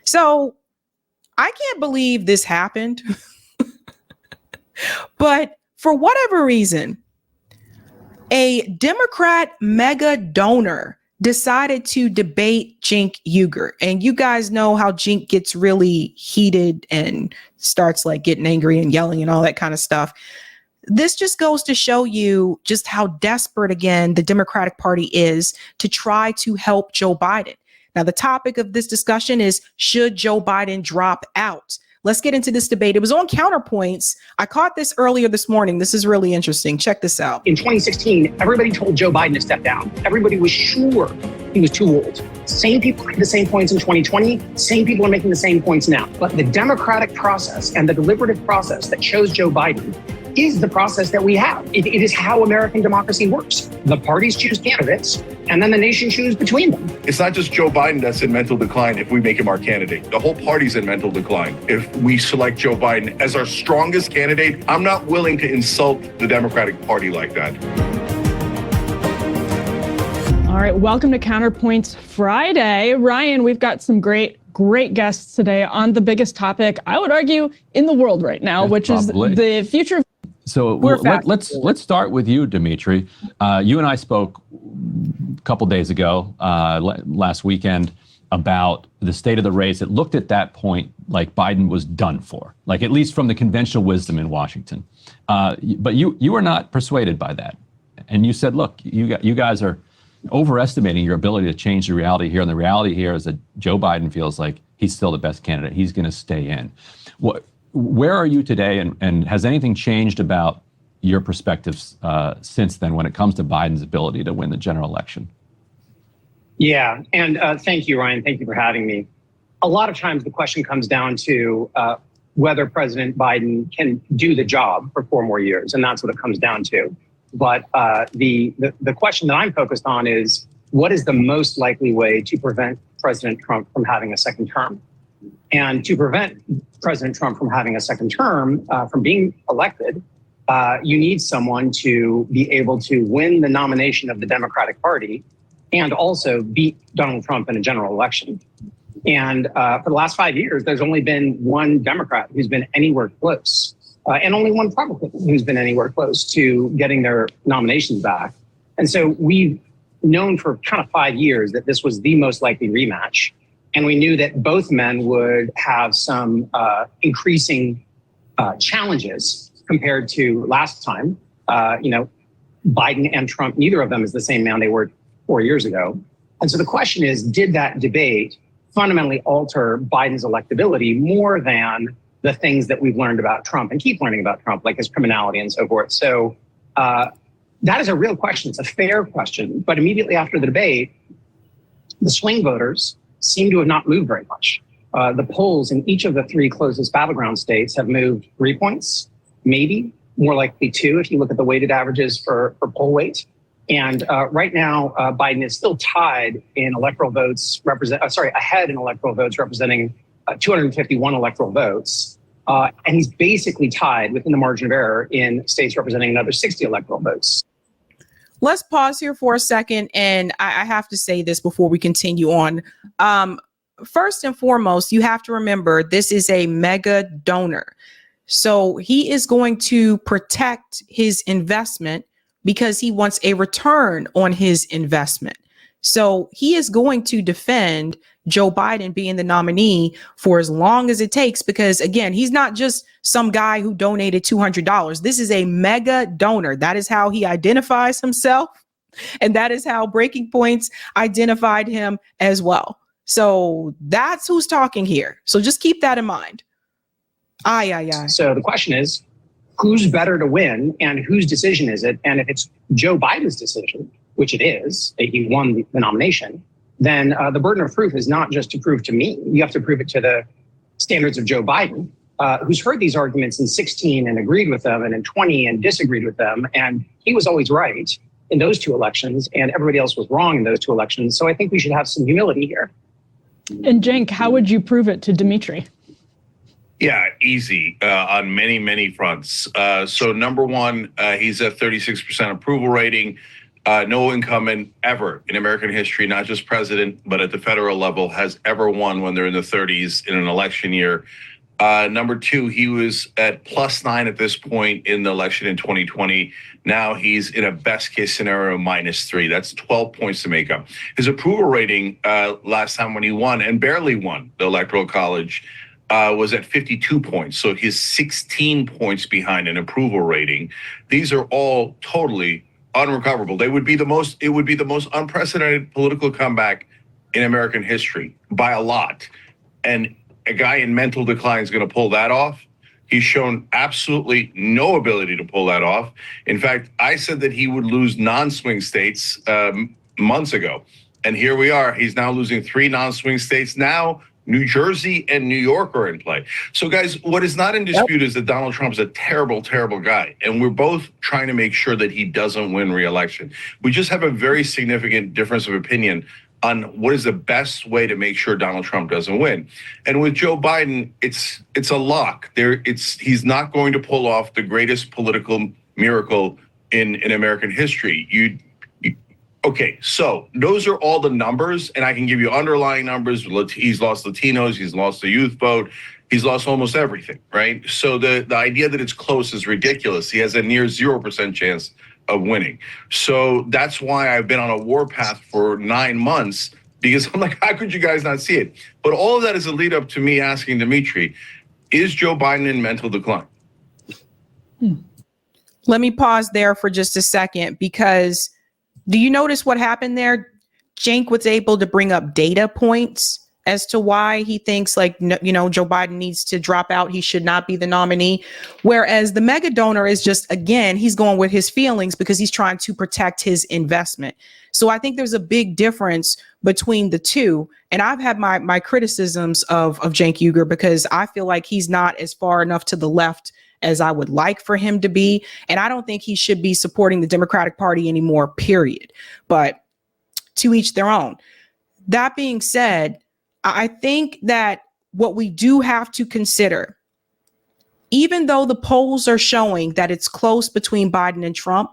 So I can't believe this happened, but for whatever reason, a Democrat mega donor decided to debate Cenk Uygur. And you guys know how Cenk gets really heated and starts like getting angry and yelling and all that kind of stuff. This just goes to show you just how desperate, again, the Democratic Party is to try to help Joe Biden. Now, the topic of this discussion is, should Joe Biden drop out? Let's get into this debate. It was on Counterpoints. I caught this earlier this morning. This is really interesting. Check this out. In 2016, everybody told Joe Biden to step down. Everybody was sure he was too old. Same people made the same points in 2020. Same people are making the same points now. But the democratic process and the deliberative process that chose Joe Biden is the process that we have. It is how American democracy works. The parties choose candidates, and then the nation chooses between them. It's not just Joe Biden that's in mental decline if we make him our candidate. The whole party's in mental decline if we select Joe Biden as our strongest candidate. I'm not willing to insult the Democratic Party like that. All right, welcome to Counterpoints Friday. Ryan, we've got some great guests today on the biggest topic, I would argue, in the world right now, which probably is the future of. So let's start with you, Demetri. You and I spoke a couple days ago, last weekend, about the state of the race. It looked at that point like Biden was done for, like at least from the conventional wisdom in Washington. But you were not persuaded by that, and you said, "Look, you guys are overestimating your ability to change the reality here. And the reality here is that Joe Biden feels like he's still the best candidate. He's going to stay in." Where are you today, and has anything changed about your perspectives since then when it comes to Biden's ability to win the general election? Yeah, and thank you, Ryan. Thank you for having me. A lot of times the question comes down to whether President Biden can do the job for 4 more years, and that's what it comes down to. But the question that I'm focused on is, what is the most likely way to prevent President Trump from having a second term? And to prevent President Trump from having a second term, from being elected, you need someone to be able to win the nomination of the Democratic Party and also beat Donald Trump in a general election. And for the last 5 years, there's only been one Democrat who's been anywhere close, and only one Republican who's been anywhere close to getting their nominations back. And so we've known for kind of 5 years that this was the most likely rematch. And we knew that both men would have some increasing challenges compared to last time. Biden and Trump, neither of them is the same man they were 4 years ago. And so the question is, did that debate fundamentally alter Biden's electability more than the things that we've learned about Trump and keep learning about Trump, like his criminality and so forth? So that is a real question. It's a fair question. But immediately after the debate, the swing voters seem to have not moved very much. The polls in each of the 3 closest battleground states have moved 3 points, maybe more likely 2 if you look at the weighted averages for poll weight. And right now, Biden is still tied in electoral votes, ahead in electoral votes representing 251 electoral votes. And he's basically tied within the margin of error in states representing another 60 electoral votes. Let's pause here for a second. And I have to say this before we continue on. First and foremost, you have to remember this is a mega donor. So he is going to protect his investment because he wants a return on his investment. So he is going to defend Joe Biden being the nominee for as long as it takes, because again, he's not just some guy who donated $200. This is a mega donor. That is how he identifies himself. And that is how Breaking Points identified him as well. So that's who's talking here. So just keep that in mind. So the question is, who's better to win and whose decision is it? And if it's Joe Biden's decision, which it is, he won the nomination, then the burden of proof is not just to prove to me. You have to prove it to the standards of Joe Biden, who's heard these arguments in 16 and agreed with them, and in 20 and disagreed with them. And he was always right in those 2 elections, and everybody else was wrong in those 2 elections. So I think we should have some humility here. And Jank, how would you prove it to Demetri? Yeah, easy on many, many fronts. So number one, he's at 36% approval rating. No incumbent ever in American history, not just president, but at the federal level, has ever won when they're in the 30s in an election year. Number two, he was at +9 at this point in the election in 2020. Now he's in a best case scenario -3. That's 12 points to make up. His approval rating last time when he won and barely won the Electoral College was at 52 points. So he's 16 points behind an approval rating. These are all totally unrecoverable. It would be the most unprecedented political comeback in American history by a lot. And a guy in mental decline is going to pull that off. He's shown absolutely no ability to pull that off. In fact, I said that he would lose non-swing states months ago. And here we are. He's now losing 3 non-swing states. Now, New Jersey and New York are in play. So, guys, what is not in dispute is that Donald Trump is a terrible, terrible guy. And we're both trying to make sure that he doesn't win re-election. We just have a very significant difference of opinion on what is the best way to make sure Donald Trump doesn't win. And with Joe Biden, it's a lock. He's not going to pull off the greatest political miracle in American history. Okay, so those are all the numbers, and I can give you underlying numbers. He's lost Latinos, he's lost the youth vote, he's lost almost everything, right? So the idea that it's close is ridiculous. He has a near 0% chance of winning. So that's why I've been on a warpath for 9 months, because I'm like, how could you guys not see it? But all of that is a lead up to me asking Demetri, is Joe Biden in mental decline? Let me pause there for just a second, because do you notice what happened there? Jank was able to bring up data points as to why he thinks Joe Biden needs to drop out. He should not be the nominee. Whereas the mega donor is just, again, he's going with his feelings because he's trying to protect his investment. So I think there's a big difference between the two. And I've had my criticisms of Cenk Uygur because I feel like he's not as far enough to the left as I would like for him to be. And I don't think he should be supporting the Democratic Party anymore, period. But to each their own. That being said, I think that what we do have to consider, even though the polls are showing that it's close between Biden and Trump,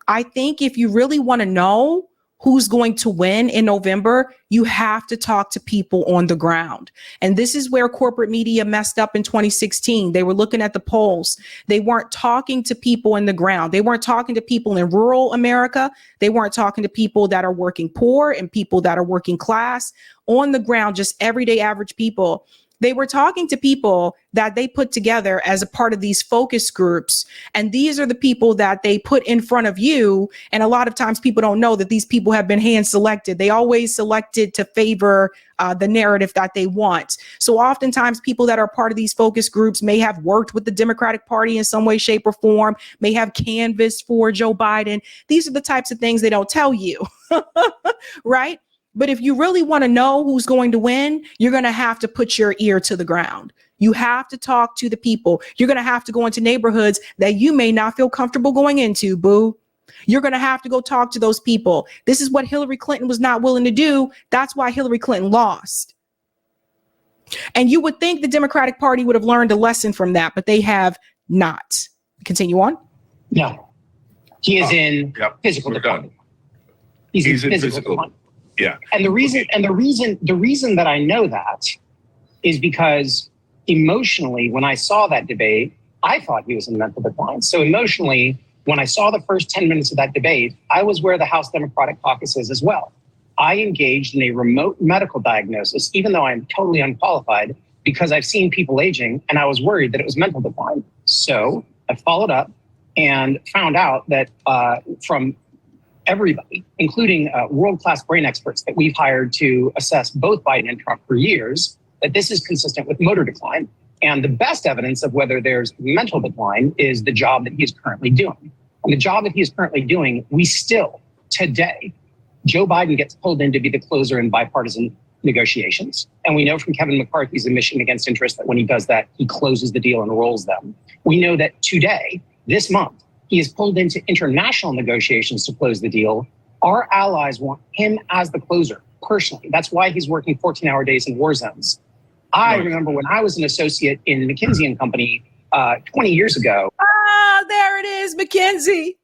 I think if you really want to know who's going to win in November, you have to talk to people on the ground. And this is where corporate media messed up in 2016. They were looking at the polls. They weren't talking to people in the ground. They weren't talking to people in rural America. They weren't talking to people that are working poor and people that are working class on the ground, just everyday average people. They were talking to people that they put together as a part of these focus groups. And these are the people that they put in front of you. And a lot of times people don't know that these people have been hand selected. They always selected to favor the narrative that they want. So oftentimes people that are part of these focus groups may have worked with the Democratic Party in some way, shape, or form, may have canvassed for Joe Biden. These are the types of things they don't tell you, right? But if you really want to know who's going to win, you're going to have to put your ear to the ground. You have to talk to the people. You're going to have to go into neighborhoods that you may not feel comfortable going into, boo. You're going to have to go talk to those people. This is what Hillary Clinton was not willing to do. That's why Hillary Clinton lost. And you would think the Democratic Party would have learned a lesson from that, but they have not. Continue on. No. He is in physical decline. He's in physical decline. Yeah. And the reason that I know that is because emotionally, when I saw that debate, I thought he was in mental decline. So emotionally, when I saw the first 10 minutes of that debate, I was where the House Democratic Caucus is as well. I engaged in a remote medical diagnosis, even though I'm totally unqualified, because I've seen people aging and I was worried that it was mental decline. So I followed up and found out that from everybody, including world-class brain experts that we've hired to assess both Biden and Trump for years, that this is consistent with motor decline. And the best evidence of whether there's mental decline is the job that he's currently doing. And the job that he is currently doing, we still, today, Joe Biden gets pulled in to be the closer in bipartisan negotiations. And we know from Kevin McCarthy's admission against interest that when he does that, he closes the deal and rolls them. We know that today, this month, he is pulled into international negotiations to close the deal. Our allies want him as the closer, personally. That's why he's working 14-hour days in war zones. I remember when I was an associate in McKinsey & Company 20 years ago. Ah, there it is, McKinsey.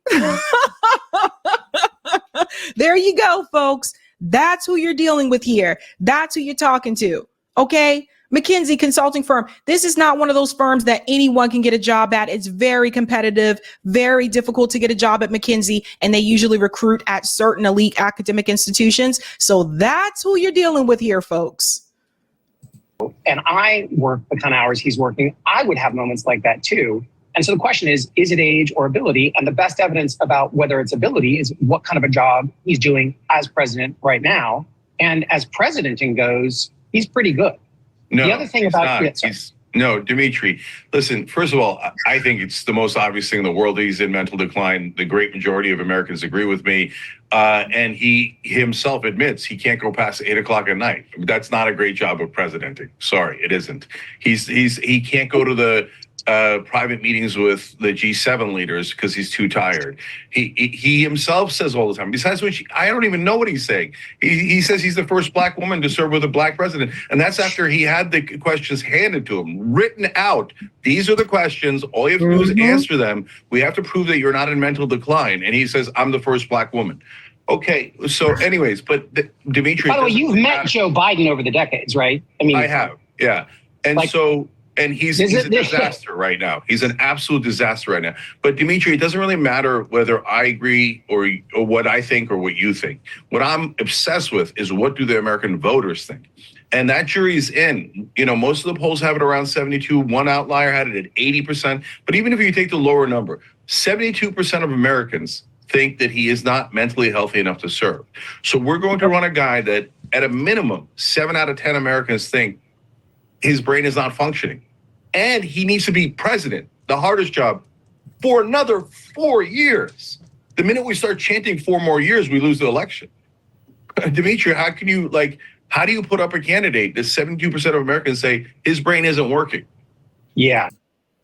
There you go, folks. That's who you're dealing with here. That's who you're talking to. Okay. McKinsey consulting firm. This is not one of those firms that anyone can get a job at. It's very competitive, very difficult to get a job at McKinsey, and they usually recruit at certain elite academic institutions. So that's who you're dealing with here, folks. And I work the kind of hours he's working. I would have moments like that too. And so the question is it age or ability? And the best evidence about whether it's ability is what kind of a job he's doing as president right now. And as presidenting goes, he's pretty good. No, the other thing about no, Demetri, listen, first of all, I think it's the most obvious thing in the world that he's in mental decline. The great majority of Americans agree with me. And he himself admits he can't go past 8 o'clock at night. That's not a great job of presidenting. Sorry, it isn't. He can't go to the private meetings with the G7 leaders because he's too tired. He himself says all the time, besides which I don't even know what he's saying. He says he's the first black woman to serve with a black president. And that's after he had the questions handed to him, written out. These are the questions. All you have to do is answer them. We have to prove that you're not in mental decline. And he says, I'm the first black woman. Okay, so anyways, but Demetri. By the way, you've met Joe Biden over the decades, right? I mean, I have, yeah. And and he's a disaster right now. He's an absolute disaster right now. But Demetri, it doesn't really matter whether I agree or what I think or what you think. What I'm obsessed with is what do the American voters think? And that jury's in. You know, most of the polls have it around 72. One outlier had it at 80%. But even if you take the lower number, 72% of Americans think that he is not mentally healthy enough to serve. So we're going to run a guy that at a minimum, 7 out of 10 Americans think his brain is not functioning. And he needs to be president, the hardest job, for another 4 years. The minute we start chanting 4 more years, we lose the election. Demetri, how do you put up a candidate that 72% of Americans say his brain isn't working? Yeah.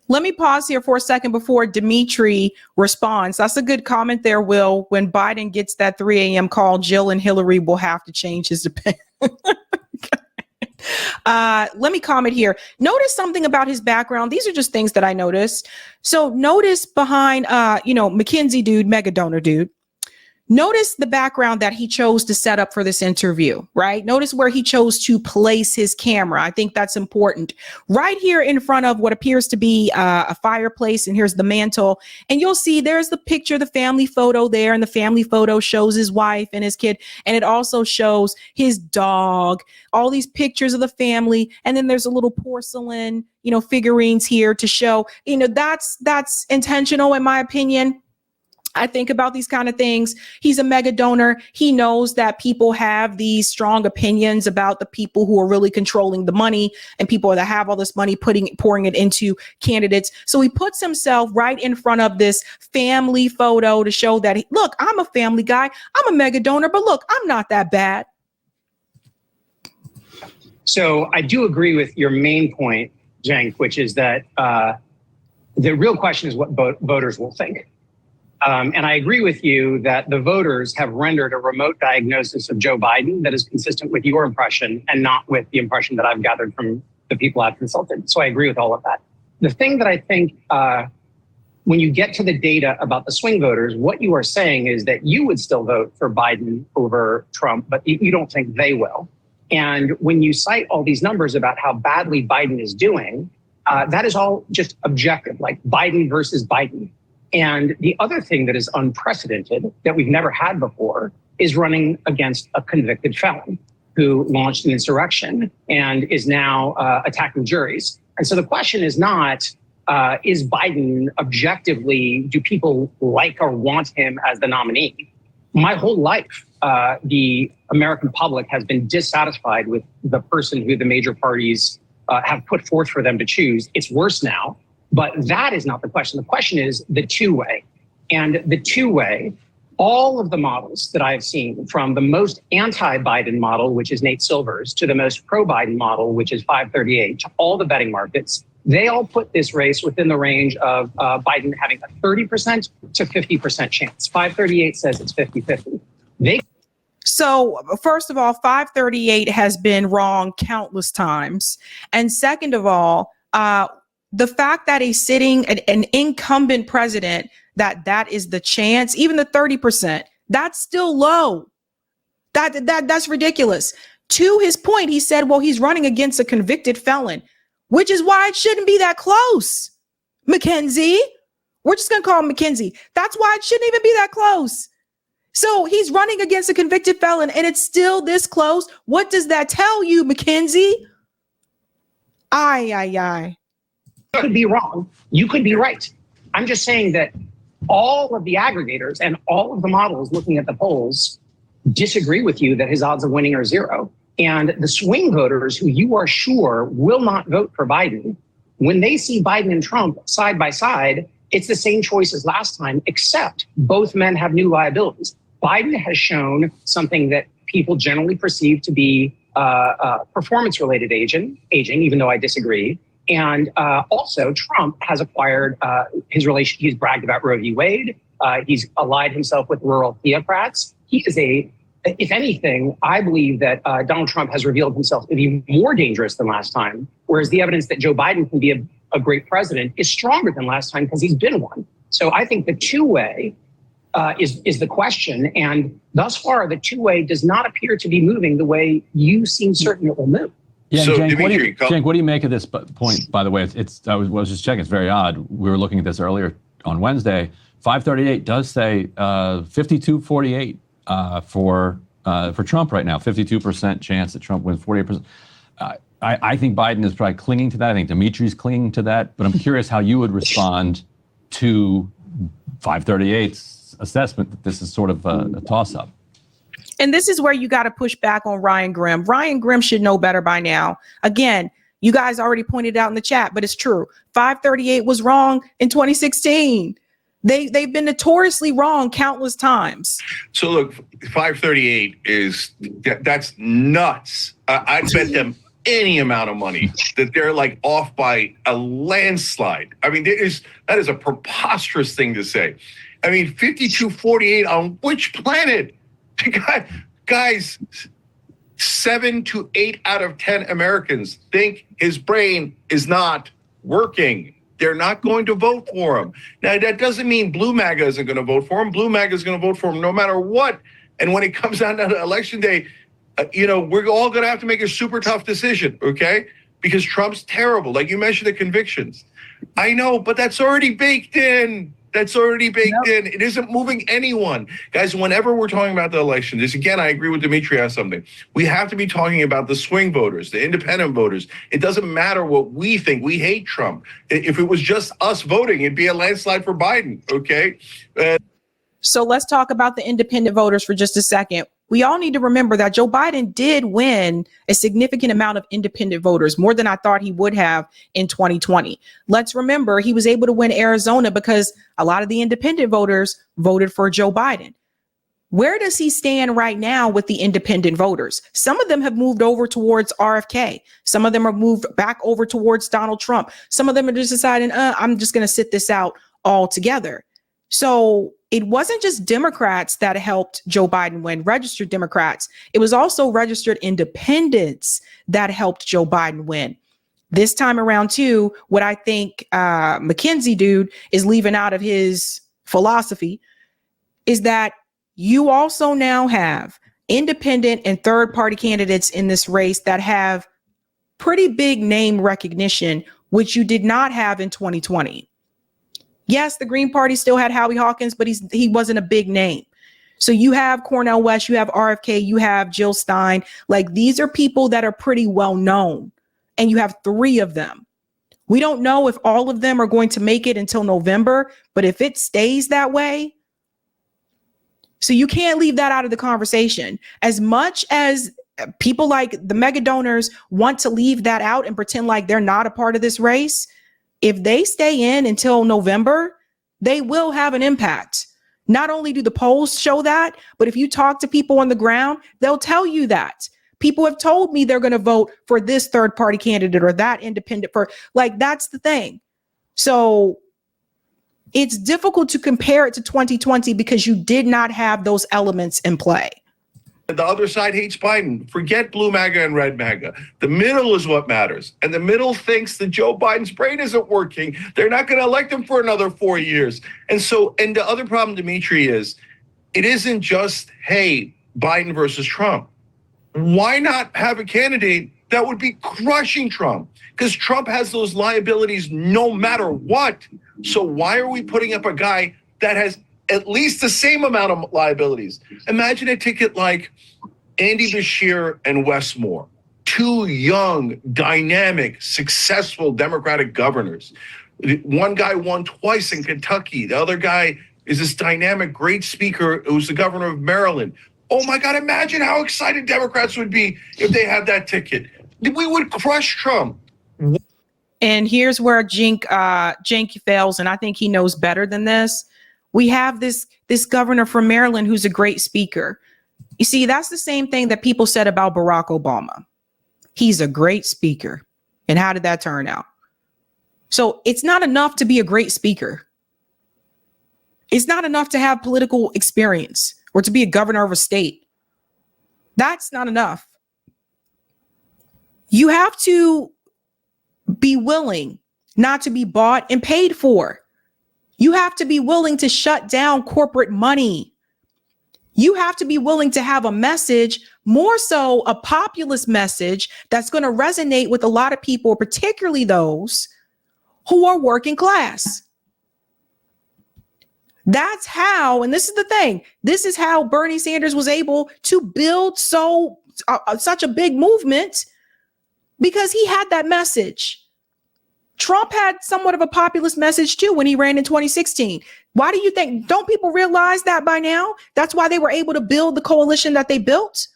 Let me pause here for a second before Demetri responds. That's a good comment there, Will. When Biden gets that 3 a.m. call, Jill and Hillary will have to change his opinion. Let me comment here. Notice something about his background. These are just things that I noticed. So notice behind, McKinsey dude, mega donor dude. Notice the background that he chose to set up for this interview, right? Notice where he chose to place his camera. I think that's important. Right here in front of what appears to be a fireplace, and here's the mantle. And you'll see there's the picture, the family photo there, and the family photo shows his wife and his kid. And it also shows his dog, all these pictures of the family. And then there's a little porcelain, figurines here to show, that's intentional in my opinion. I think about these kind of things. He's a mega donor. He knows that people have these strong opinions about the people who are really controlling the money and people that have all this money pouring it into candidates. So he puts himself right in front of this family photo to show that, look, I'm a family guy. I'm a mega donor, but look, I'm not that bad. So I do agree with your main point, Jank, which is that the real question is what voters will think. And I agree with you that the voters have rendered a remote diagnosis of Joe Biden that is consistent with your impression and not with the impression that I've gathered from the people I've consulted. So I agree with all of that. The thing that I think when you get to the data about the swing voters, what you are saying is that you would still vote for Biden over Trump, but you don't think they will. And when you cite all these numbers about how badly Biden is doing, that is all just objective, like Biden versus Biden. And the other thing that is unprecedented that we've never had before is running against a convicted felon who launched an insurrection and is now attacking juries. And so the question is not, is Biden objectively, do people like or want him as the nominee? My whole life, the American public has been dissatisfied with the person who the major parties have put forth for them to choose. It's worse now. But that is not the question. The question is the two-way. And the two-way, all of the models that I've seen, from the most anti-Biden model, which is Nate Silver's, to the most pro-Biden model, which is 538, to all the betting markets, they all put this race within the range of Biden having a 30% to 50% chance. 538 says it's 50-50. So first of all, 538 has been wrong countless times. And second of all, the fact that an incumbent president, that is the chance, even the 30%, That's still low. That's ridiculous. To his point, he said, well, he's running against a convicted felon, which is why it shouldn't be that close. Mackenzie, we're just going to call him Mackenzie. That's why it shouldn't even be that close. So he's running against a convicted felon and it's still this close. What does that tell you, Mackenzie? Aye. You could be wrong. You could be right. I'm just saying that all of the aggregators and all of the models looking at the polls disagree with you that his odds of winning are zero. And the swing voters who you are sure will not vote for Biden, when they see Biden and Trump side by side, it's the same choice as last time, except both men have new liabilities. Biden has shown something that people generally perceive to be performance-related aging, even though I disagree. And also, Trump has acquired his relation. He's bragged about Roe v. Wade. He's allied himself with rural theocrats. He is if anything, I believe that Donald Trump has revealed himself to be more dangerous than last time, whereas the evidence that Joe Biden can be a great president is stronger than last time because he's been one. So I think the two-way is the question. And thus far, the two-way does not appear to be moving the way you seem certain it will move. Yeah, so Jank, Demetri, what do you make of this point, by the way? I was just checking. It's very odd. We were looking at this earlier on Wednesday. 538 does say 52-48 for Trump right now. 52% chance that Trump wins, 48%. I think Biden is probably clinging to that. I think Demetri's clinging to that. But I'm curious how you would respond to 538's assessment that this is sort of a toss-up. And this is where you got to push back on Ryan Grimm. Ryan Grimm should know better by now. Again, you guys already pointed out in the chat, but it's true. 538 was wrong in 2016. They've been notoriously wrong countless times. So look, 538 that's nuts. I'd bet them any amount of money that they're like off by a landslide. I mean, that is a preposterous thing to say. I mean, 52-48 on which planet? Guys, 7 to 8 out of 10 Americans think his brain is not working. They're not going to vote for him. Now, that doesn't mean Blue MAGA isn't going to vote for him. Blue MAGA is going to vote for him no matter what. And when it comes down to election day, we're all going to have to make a super tough decision, okay? Because Trump's terrible. Like you mentioned, the convictions. I know, but that's already baked in. That's already baked in. It isn't moving anyone. Guys, whenever we're talking about the election, again, I agree with Demetri on something. We have to be talking about the swing voters, the independent voters. It doesn't matter what we think. We hate Trump. If it was just us voting, it'd be a landslide for Biden, okay? So let's talk about the independent voters for just a second. We all need to remember that Joe Biden did win a significant amount of independent voters, more than I thought he would have in 2020. Let's remember he was able to win Arizona because a lot of the independent voters voted for Joe Biden. Where does he stand right now with the independent voters? Some of them have moved over towards RFK. Some of them have moved back over towards Donald Trump. Some of them are just deciding, I'm just going to sit this out altogether. So it wasn't just Democrats that helped Joe Biden win, registered Democrats. It was also registered independents that helped Joe Biden win. This time around, too, what I think Mackenzie dude is leaving out of his philosophy is that you also now have independent and third party candidates in this race that have pretty big name recognition, which you did not have in 2020. Yes, the Green Party still had Howie Hawkins, but he wasn't a big name. So you have Cornel West, you have RFK, you have Jill Stein. Like these are people that are pretty well known, and you have 3 of them. We don't know if all of them are going to make it until November, but if it stays that way, so you can't leave that out of the conversation. As much as people like the mega donors want to leave that out and pretend like they're not a part of this race, if they stay in until November, they will have an impact. Not only do the polls show that, but if you talk to people on the ground, they'll tell you that. People have told me they're going to vote for this third party candidate or that independent that's the thing. So it's difficult to compare it to 2020 because you did not have those elements in play. The other side hates Biden. Forget blue MAGA and red MAGA. The middle is what matters. And the middle thinks that Joe Biden's brain isn't working. They're not going to elect him for another 4 years. And the other problem, Demetri, is it isn't just, hey, Biden versus Trump. Why not have a candidate that would be crushing Trump? Because Trump has those liabilities no matter what. So why are we putting up a guy that has at least the same amount of liabilities? Imagine a ticket like Andy Beshear and Wes Moore, two young, dynamic, successful Democratic governors. One guy won twice in Kentucky. The other guy is this dynamic, great speaker who's the governor of Maryland. Oh my God, imagine how excited Democrats would be if they had that ticket. We would crush Trump. And here's where Jank fails, and I think he knows better than this. We have this governor from Maryland who's a great speaker. You see, that's the same thing that people said about Barack Obama. He's a great speaker. And how did that turn out? So it's not enough to be a great speaker. It's not enough to have political experience or to be a governor of a state. That's not enough. You have to be willing not to be bought and paid for. You have to be willing to shut down corporate money. You have to be willing to have a message, more so a populist message that's going to resonate with a lot of people, particularly those who are working class. That's how, and this is the thing, this is how Bernie Sanders was able to build such a big movement, because he had that message. Trump had somewhat of a populist message too when he ran in 2016. Why do you think? Don't people realize that by now? That's why they were able to build the coalition that they built.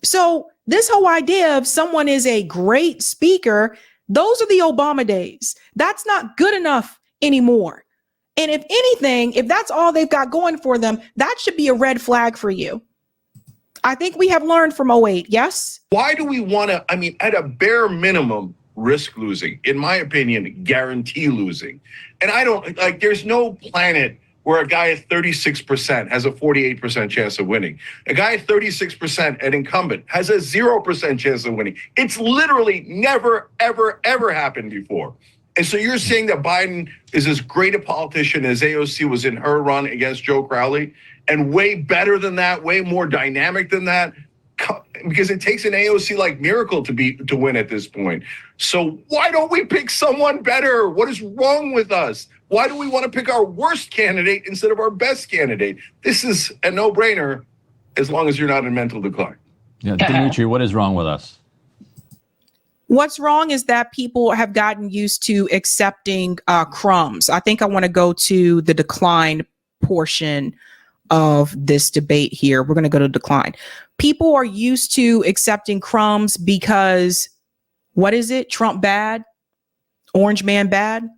So this whole idea of someone is a great speaker, those are the Obama days. That's not good enough anymore. And if anything, if that's all they've got going for them, that should be a red flag for you. I think we have learned from 2008. Yes. Why do we want to, at a bare minimum, risk losing? In my opinion, guarantee losing. And I don't, there's no planet where a guy at 36% has a 48% chance of winning. A guy at 36% at incumbent has a 0% chance of winning. It's literally never, ever, ever happened before. And so you're saying that Biden is as great a politician as AOC was in her run against Joe Crowley, and way better than that, way more dynamic than that, because it takes an AOC like miracle to win at this point. So why don't we pick someone better? What is wrong with us? Why do we want to pick our worst candidate instead of our best candidate? This is a no-brainer as long as you're not in mental decline. Yeah, Demetri, what is wrong with us? What's wrong is that people have gotten used to accepting crumbs. I think I want to go to the decline portion of this debate here. We're going to go to decline. People are used to accepting crumbs because, what is it? Trump bad? Orange man bad?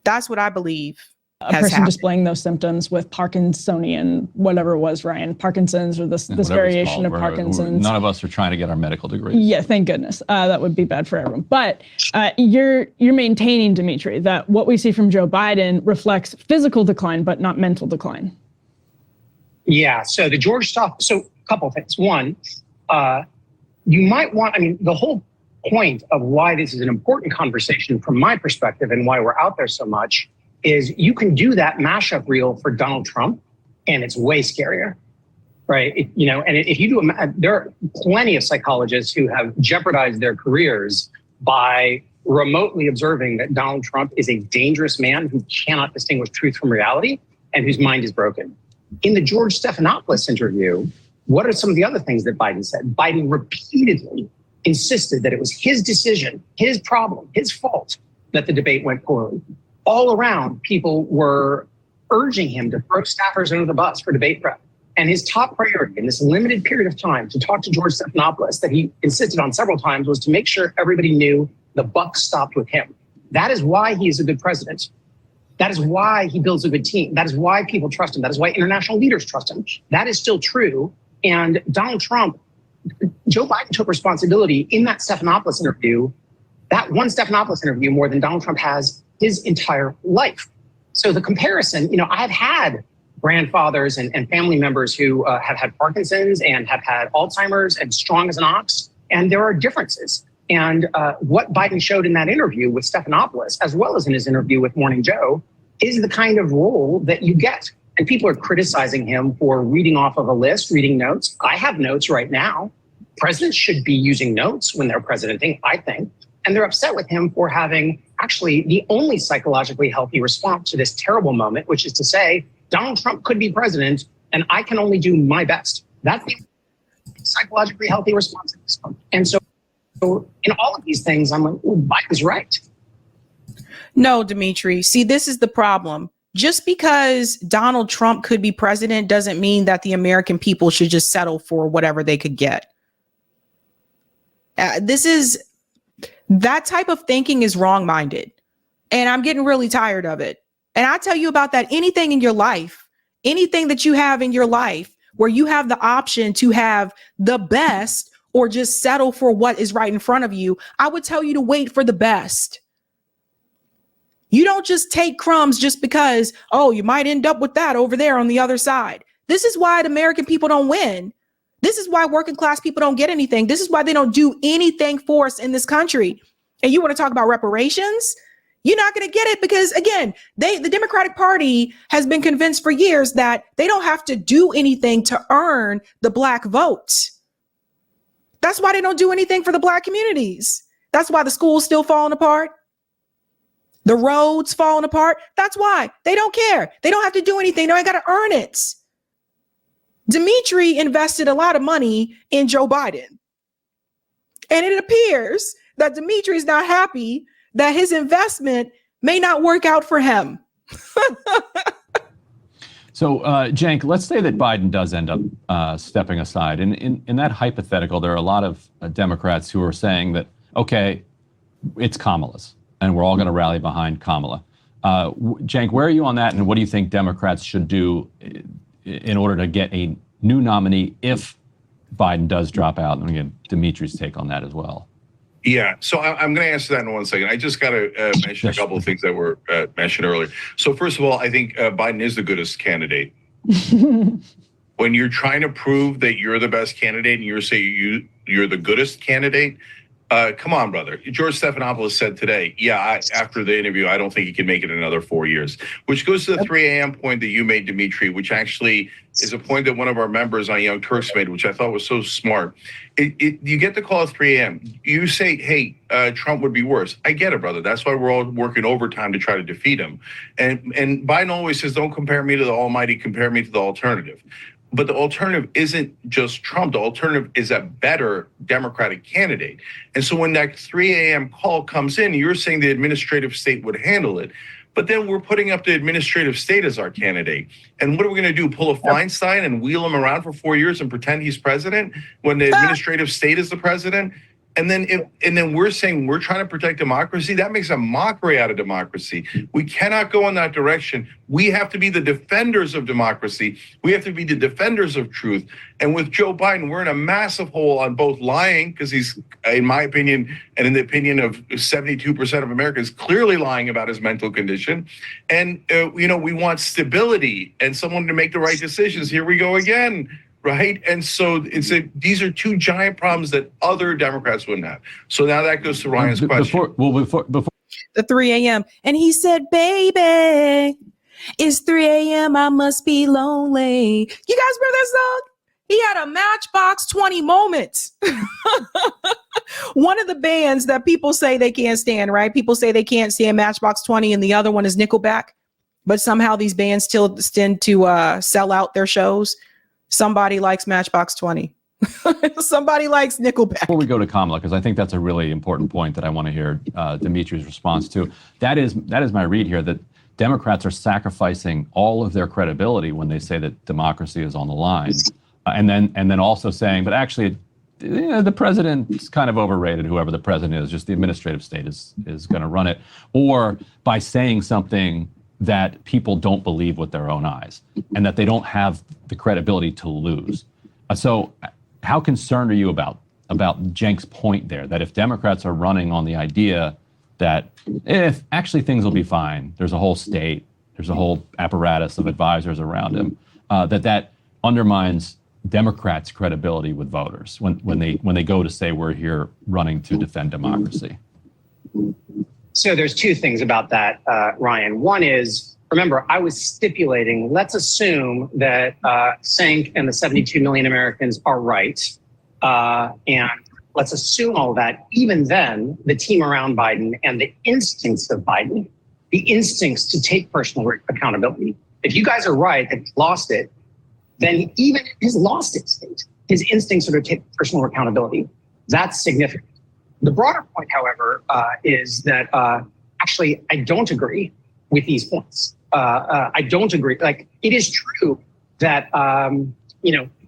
That's what I believe. A person displaying those symptoms with Parkinsonian, whatever it was, Ryan, Parkinson's, or this variation of Parkinson's. None of us are trying to get our medical degrees. Yeah, thank goodness. That would be bad for everyone. But you're maintaining, Demetri, that what we see from Joe Biden reflects physical decline, but not mental decline. Yeah. So the George stuff. So a couple of things. One, you might want. The whole point of why this is an important conversation, from my perspective, and why we're out there so much, is you can do that mashup reel for Donald Trump, and it's way scarier, right? And if you do, there are plenty of psychologists who have jeopardized their careers by remotely observing that Donald Trump is a dangerous man who cannot distinguish truth from reality and whose mind is broken. In the George Stephanopoulos interview, what are some of the other things that Biden said? Biden repeatedly insisted that it was his decision, his problem, his fault that the debate went poorly. All around, people were urging him to throw staffers under the bus for debate prep. And his top priority in this limited period of time to talk to George Stephanopoulos, that he insisted on several times, was to make sure everybody knew the buck stopped with him. That is why he is a good president. That is why he builds a good team. That is why people trust him. That is why international leaders trust him. That is still true. And Donald Trump, Joe Biden took responsibility in that Stephanopoulos interview, that one Stephanopoulos interview, more than Donald Trump has his entire life. So the comparison, I've had grandfathers and family members who have had Parkinson's and have had Alzheimer's and strong as an ox, and there are differences. And what Biden showed in that interview with Stephanopoulos, as well as in his interview with Morning Joe, is the kind of role that you get And people are criticizing him for reading off of a list, reading notes. I have notes right now. Presidents should be using notes when they're presidenting, I think. And they're upset with him for having actually the only psychologically healthy response to this terrible moment, which is to say, Donald Trump could be president and I can only do my best. That's the psychologically healthy response to this moment. And so in all of these things, I'm like, oh, Biden's right. No, Demetri. See, this is the problem. Just because Donald Trump could be president doesn't mean that the American people should just settle for whatever they could get. That type of thinking is wrong-minded. And I'm getting really tired of it. And I tell you about that, anything in your life, anything that you have in your life where you have the option to have the best or just settle for what is right in front of you, I would tell you to wait for the best. You don't just take crumbs just because, oh, you might end up with that over there on the other side. This is why the American people don't win. This is why working class people don't get anything. This is why they don't do anything for us in this country. And you want to talk about reparations? You're not going to get it because, again, the Democratic Party has been convinced for years that they don't have to do anything to earn the Black vote. That's why they don't do anything for the Black communities. That's why the school's still falling apart. The roads falling apart. That's why they don't care. They don't have to do anything. They ain't got to earn it. Demetri invested a lot of money in Joe Biden. And it appears that Demetri is not happy that his investment may not work out for him. So, Jank, let's say that Biden does end up stepping aside. And in that hypothetical, there are a lot of Democrats who are saying that, okay, it's Kamala's, and we're all going to rally behind Kamala. Jank, where are you on that? And what do you think Democrats should do in order to get a new nominee if Biden does drop out? And again, Demetri's take on that as well. Yeah, so I'm going to answer that in 1 second. I just got to mention a couple of things that were mentioned earlier. So first of all, I think Biden is the goodest candidate. When you're trying to prove that you're the best candidate and you're saying you're the goodest candidate, come on, brother. George Stephanopoulos said today, after the interview, I don't think he can make it another 4 years, which goes to the 3 a.m. point that you made, Demetri, which actually is a point that one of our members on Young Turks made, which I thought was so smart. You get the call at 3 a.m. You say, hey, Trump would be worse. I get it, brother. That's why we're all working overtime to try to defeat him. And Biden always says, don't compare me to the almighty, compare me to the alternative. But the alternative isn't just Trump. The alternative is a better Democratic candidate. And so when that 3 a.m. call comes in, you're saying the administrative state would handle it. But then we're putting up the administrative state as our candidate. And what are we going to do? Pull a Feinstein and wheel him around for 4 years and pretend he's president when the administrative state is the president? And then we're saying we're trying to protect democracy. That makes a mockery out of democracy. We cannot go in that direction. We have to be the defenders of democracy. We have to be the defenders of truth. And with Joe Biden, we're in a massive hole on both lying, because he's, in my opinion, and in the opinion of 72% of Americans, clearly lying about his mental condition. And, we want stability and someone to make the right decisions. Here we go again. Right. And so these are two giant problems that other Democrats wouldn't have. So now that goes to Ryan's question. Before the 3 a.m. And he said, baby, it's 3 a.m. I must be lonely. You guys remember that song? He had a Matchbox 20 moment. One of the bands that people say they can't stand, right? People say they can't stand Matchbox 20 and the other one is Nickelback. But somehow these bands still tend to sell out their shows. Somebody likes Matchbox 20. Somebody likes Nickelback. Before we go to Kamala, because I think that's a really important point that I want to hear Demetri's response to. That is my read here, that Democrats are sacrificing all of their credibility when they say that democracy is on the line, and then also saying, but actually, the president's kind of overrated. Whoever the president is, just the administrative state is going to run it, or by saying something that people don't believe with their own eyes and that they don't have the credibility to lose. So how concerned are you about Jank's point there, that if Democrats are running on the idea that if actually things will be fine, there's a whole state, there's a whole apparatus of advisors around him, that undermines Democrats' credibility with voters when they go to say we're here running to defend democracy? So there's two things about that, Ryan. One is remember, I was stipulating, let's assume that Cenk and the 72 million Americans are right. And let's assume all that. Even then, the team around Biden and the instincts of Biden, the instincts to take personal accountability. If you guys are right and lost it, then even his lost instinct, his instincts are to take personal accountability. That's significant. The broader point, however, is that actually I don't agree with these points. I don't agree. Like, it is true that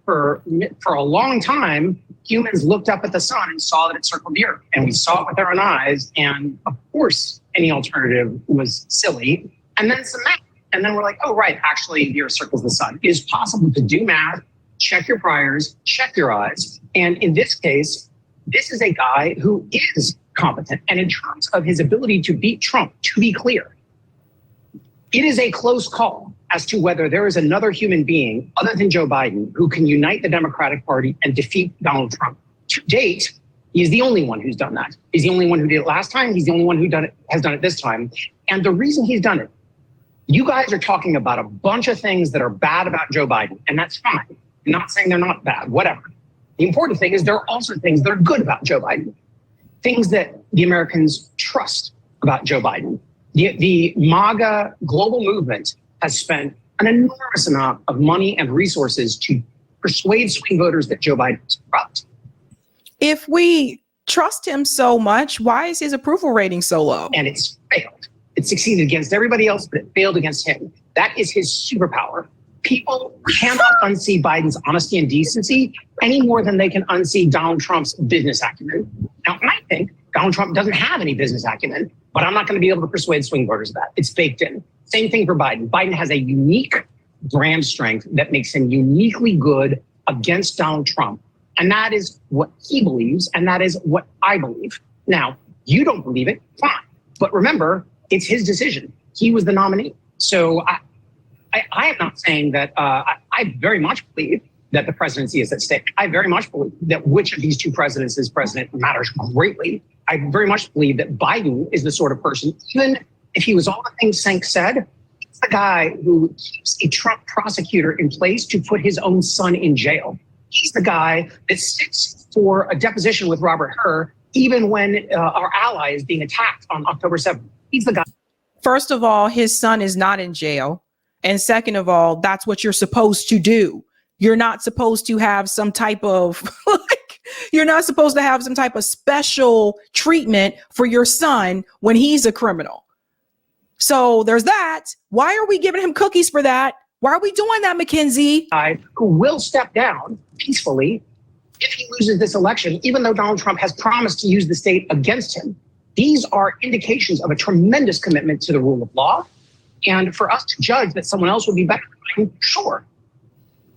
for a long time, humans looked up at the sun and saw that it circled the earth, and we saw it with our own eyes. And of course, any alternative was silly. And then some math. And then we're like, oh, right, actually, the earth circles the sun. It is possible to do math, check your priors, check your eyes. And in this case, this is a guy who is competent. And in terms of his ability to beat Trump, to be clear, it is a close call as to whether there is another human being other than Joe Biden who can unite the Democratic Party and defeat Donald Trump. To date, he is the only one who's done that. He's the only one who did it last time. He's the only one who has done it this time. And the reason he's done it, you guys are talking about a bunch of things that are bad about Joe Biden, and that's fine. I'm not saying they're not bad, whatever. The important thing is there are also things that are good about Joe Biden, things that the Americans trust about Joe Biden. The MAGA global movement has spent an enormous amount of money and resources to persuade swing voters that Joe Biden is corrupt. If we trust him so much, why is his approval rating so low? And it's failed. It succeeded against everybody else, but it failed against him. That is his superpower. People cannot unsee Biden's honesty and decency any more than they can unsee Donald Trump's business acumen. Now, I think Donald Trump doesn't have any business acumen, but I'm not going to be able to persuade swing voters of that. It's baked in. Same thing for Biden. Biden has a unique brand strength that makes him uniquely good against Donald Trump. And that is what he believes, and that is what I believe. Now, you don't believe it, fine. But remember, it's his decision. He was the nominee. So I am not saying that I very much believe that the presidency is at stake. I very much believe that which of these two presidents is president matters greatly. I very much believe that Biden is the sort of person, even if he was all the things Cenk said, he's the guy who keeps a Trump prosecutor in place to put his own son in jail. He's the guy that sits for a deposition with Robert Hur, even when our ally is being attacked on October 7th. He's the guy. First of all, his son is not in jail. And second of all, that's what you're supposed to do. You're not supposed to have some type of you're not supposed to have some type of special treatment for your son when he's a criminal. So there's that. Why are we giving him cookies for that? Why are we doing that, Mackenzie? Who will step down peacefully if he loses this election, even though Donald Trump has promised to use the state against him. These are indications of a tremendous commitment to the rule of law. And for us to judge that someone else would be better, sure,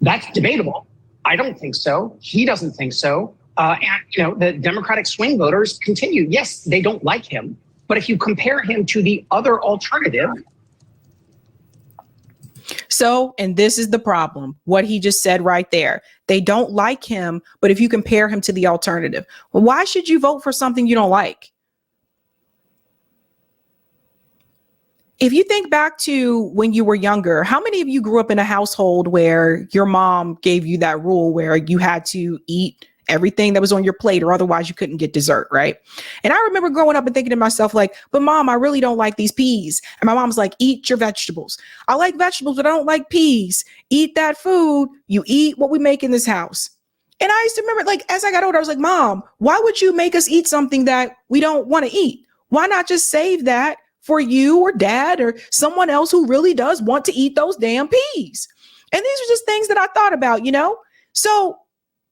that's debatable. I don't think so. He doesn't think so. And the Democratic swing voters continue. Yes, they don't like him. But if you compare him to the other alternative. So, and this is the problem, what he just said right there. They don't like him, but if you compare him to the alternative, well, why should you vote for something you don't like? If you think back to when you were younger, how many of you grew up in a household where your mom gave you that rule where you had to eat everything that was on your plate or otherwise you couldn't get dessert, right? And I remember growing up and thinking to myself like, but mom, I really don't like these peas. And my mom's like, eat your vegetables. I like vegetables, but I don't like peas. Eat that food. You eat what we make in this house. And I used to remember, like, as I got older, I was like, Mom, why would you make us eat something that we don't want to eat? Why not just save that for you or dad or someone else who really does want to eat those damn peas? And these are just things that I thought about, So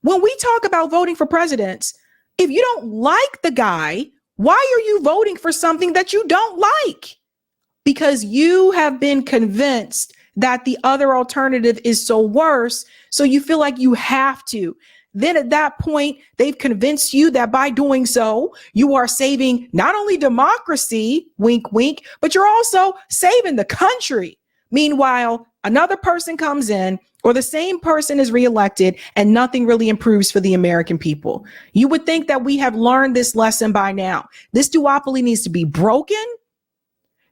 when we talk about voting for presidents, if you don't like the guy, why are you voting for something that you don't like? Because you have been convinced that the other alternative is so worse. So you feel like you have to. Then at that point, they've convinced you that by doing so, you are saving not only democracy, wink, wink, but you're also saving the country. Meanwhile, another person comes in or the same person is reelected and nothing really improves for the American people. You would think that we have learned this lesson by now. This duopoly needs to be broken.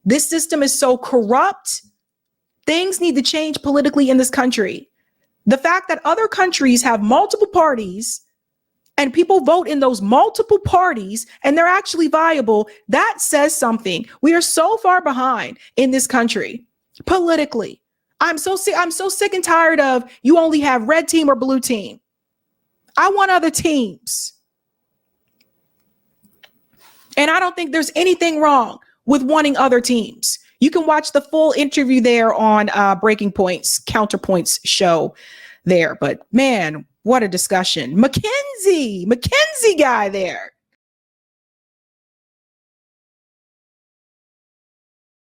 This system is so corrupt Things need to change politically in this country. The fact that other countries have multiple parties and people vote in those multiple parties and they're actually viable, that says something. We are so far behind in this country politically. I'm so sick and tired of you only have red team or blue team. I want other teams. And I don't think there's anything wrong with wanting other teams. You can watch the full interview there on Breaking Points, Counterpoints show there. But man, what a discussion. Mackenzie guy there.